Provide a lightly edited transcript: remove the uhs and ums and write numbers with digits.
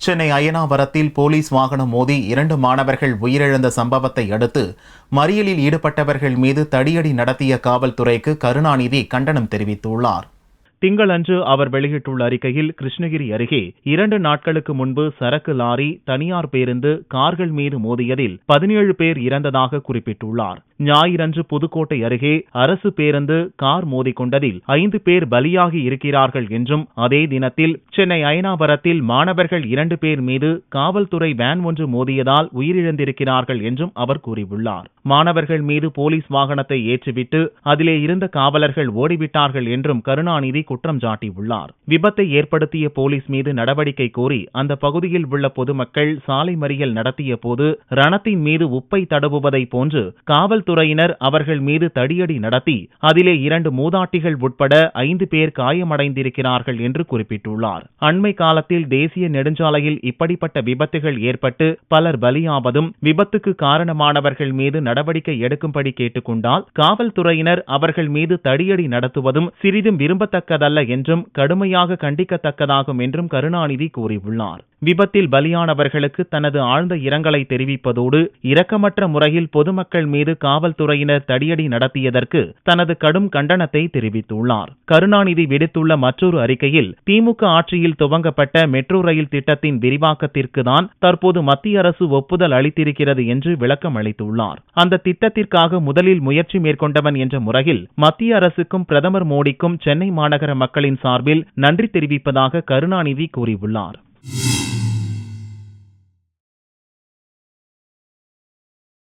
Chennai அயனாவரத்தில் police வாகனம் மோதி 2 மாணவர்கள் உயிரிழந்த சம்பவத்தை அடுத்து மறியலில் ஈடுபட்டவர்கள் மீது தடியடி நடத்திய காவல்துறைக்கு கருணாநிதி கண்டனம் தெரிவித்துள்ளார். திங்களன்று அவர் வெளியிட்டுள்ள அறிக்கையில், கிருஷ்ணகிரி அருகே 2 நாட்களுக்கு முன்பு சரக்கு லாரி, தனியார் பேருந்து, கார்கள் மீது மோதியதில் 17 பேர் இறந்ததாக குறிப்பிட்டுள்ளார். ஞாயிறன்று புதுக்கோட்டை அருகே அரசு பேருந்து, கார் மோதிக்கொண்டதில் 5 பேர் பலியாகி இருக்கிறார்கள் என்றும், அதே தினத்தில் சென்னை அயனாவரத்தில் மாணவர்கள் 2 பேர் மீது காவல்துறை வேன் ஒன்று மோதியதால் உயிரிழந்திருக்கிறார்கள் என்றும் அவர் கூறியுள்ளார். மாணவர்கள் மீது போலீஸ் வாகனத்தை ஏற்றிவிட்டு அதிலே இருந்த காவலர்கள் ஓடிவிட்டார்கள் என்றும் கருணாநிதி குற்றம் சாட்டியுள்ளார். விபத்தை ஏற்படுத்திய போலீஸ் மீது நடவடிக்கை கோரி அந்த பகுதியில் உள்ள பொதுமக்கள் சாலை மறியல் நடத்திய போது ரணத்தின் மீது உப்பை தடவுவதை போன்று காவல்துறையினர் அவர்கள் மீது தடியடி நடத்தி அதிலே 2 மூதாட்டிகள் உட்பட 5 பேர் காயமடைந்திருக்கிறார்கள் என்று குறிப்பிட்டுள்ளார். அண்மை காலத்தில் தேசிய நெடுஞ்சாலையில் இப்படிப்பட்ட விபத்துகள் ஏற்பட்டு பலர் பலியாவதும், விபத்துக்கு காரணமானவர்கள் மீது நடவடிக்கை எடுக்கும்படி கேட்டுக்கொண்டால் காவல்துறையினர் அவர்கள் மீது தடியடி நடத்துவதும் சிறிதும் விரும்பத்தக்கதல்ல என்றும் கடுமையாக கண்டிக்கத்தக்கதாகும் என்றும் கருணாநிதி கூறியுள்ளார். விபத்தில் பலியானவர்களுக்கு தனது ஆழ்ந்த இரங்கலை தெரிவிப்பதோடு, இரக்கமற்ற முறையில் பொதுமக்கள் மீது காவல்துறையினர் தடியடி நடத்தியதற்கு தனது கடும் கண்டனத்தை தெரிவித்துள்ளார். கருணாநிதி விடுத்துள்ள மற்றொரு அறிக்கையில், திமுக ஆட்சியில் துவங்கப்பட்ட மெட்ரோ ரயில் திட்டத்தின் விரிவாக்கத்திற்கு தான் தற்போது மத்திய அரசு ஒப்புதல் அளித்திருக்கிறது என்று விளக்கம் அளித்துள்ளார். அந்த திட்டத்திற்காக முதலில் முயற்சி மேற்கொண்டவன் என்ற முறையில் மத்திய அரசுக்கும் பிரதமர் மோடிக்கும் சென்னை மாநகர மக்களின் சார்பில் நன்றி தெரிவிப்பதாக கருணாநிதி கூறியுள்ளார்.